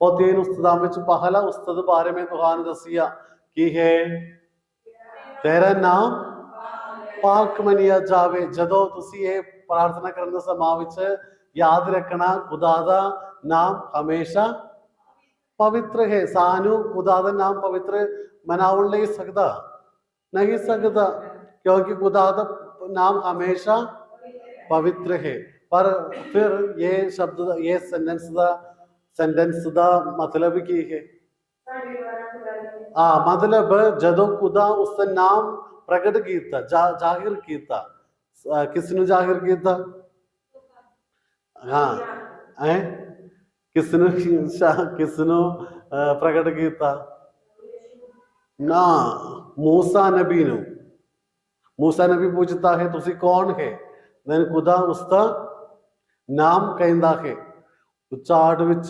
और 3 उस्तदां विच पहला उस्तद बारे में तुहानू दसिया की है तेरा नाम पाक मनिया जावे। जदों तुसी ये प्रार्थना करन दे समां विच याद रखना खुदा दा नाम हमेशा पवित्र है। सानू खुदा दा नाम पवित्र मनाउण नहीं सकदा, नहीं सकदा, क्योंकि खुदा दा नाम हमेशा पवित्र है। पर फिर ये शब्द ये सेंटेंस दा मतलब की है? मतलब जदों खुदा उसका नाम प्रगट कीता, जाहिर कीता, किसने जाहिर कीता? हाँ है किसने प्रगट कीता? ना, मूसा नबी नू। मूसा नबी पूछता है तुसी कौन है? देन खुदा उसका नाम कहता है। Chart which